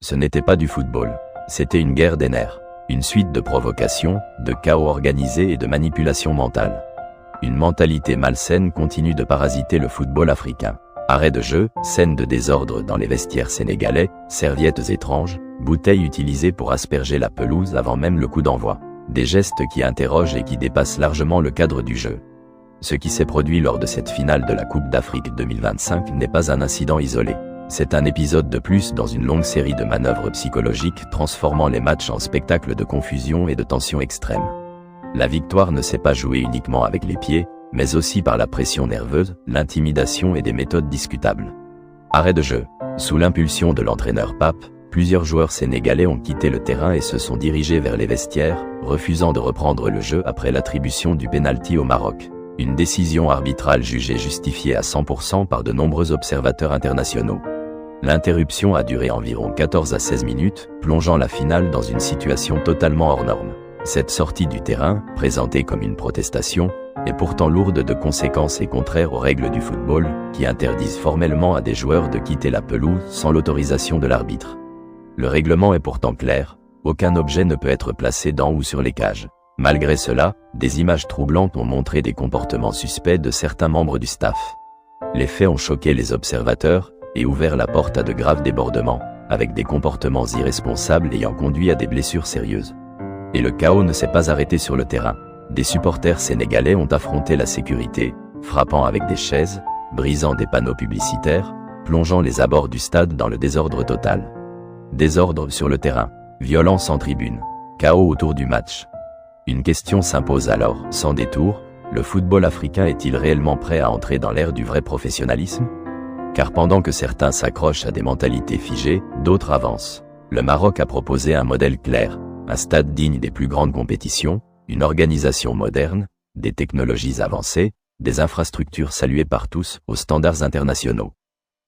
Ce n'était pas du football, c'était une guerre des nerfs, une suite de provocations, de chaos organisé et de manipulations mentales. Une mentalité malsaine continue de parasiter le football africain. Arrêt de jeu, scènes de désordre dans les vestiaires sénégalais, serviettes étranges, bouteilles utilisées pour asperger la pelouse avant même le coup d'envoi. Des gestes qui interrogent et qui dépassent largement le cadre du jeu. Ce qui s'est produit lors de cette finale de la Coupe d'Afrique 2025 n'est pas un incident isolé. C'est un épisode de plus dans une longue série de manœuvres psychologiques transformant les matchs en spectacle de confusion et de tension extrême. La victoire ne s'est pas jouée uniquement avec les pieds, mais aussi par la pression nerveuse, l'intimidation et des méthodes discutables. Arrêt de jeu. Sous l'impulsion de l'entraîneur Pape, plusieurs joueurs sénégalais ont quitté le terrain et se sont dirigés vers les vestiaires, refusant de reprendre le jeu après l'attribution du pénalty au Maroc. Une décision arbitrale jugée justifiée à 100% par de nombreux observateurs internationaux. L'interruption a duré environ 14 à 16 minutes, plongeant la finale dans une situation totalement hors norme. Cette sortie du terrain, présentée comme une protestation, est pourtant lourde de conséquences et contraire aux règles du football, qui interdisent formellement à des joueurs de quitter la pelouse sans l'autorisation de l'arbitre. Le règlement est pourtant clair, aucun objet ne peut être placé dans ou sur les cages. Malgré cela, des images troublantes ont montré des comportements suspects de certains membres du staff. Les faits ont choqué les observateurs et ouvert la porte à de graves débordements, avec des comportements irresponsables ayant conduit à des blessures sérieuses. Et le chaos ne s'est pas arrêté sur le terrain. Des supporters sénégalais ont affronté la sécurité, frappant avec des chaises, brisant des panneaux publicitaires, plongeant les abords du stade dans le désordre total. Désordre sur le terrain, violence en tribune, chaos autour du match. Une question s'impose alors, sans détour, le football africain est-il réellement prêt à entrer dans l'ère du vrai professionnalisme ? Car pendant que certains s'accrochent à des mentalités figées, d'autres avancent. Le Maroc a proposé un modèle clair, un stade digne des plus grandes compétitions, une organisation moderne, des technologies avancées, des infrastructures saluées par tous aux standards internationaux.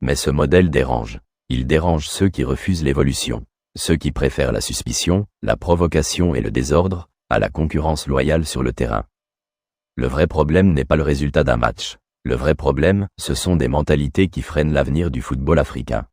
Mais ce modèle dérange. Il dérange ceux qui refusent l'évolution, ceux qui préfèrent la suspicion, la provocation et le désordre, à la concurrence loyale sur le terrain. Le vrai problème n'est pas le résultat d'un match. Le vrai problème, ce sont des mentalités qui freinent l'avenir du football africain.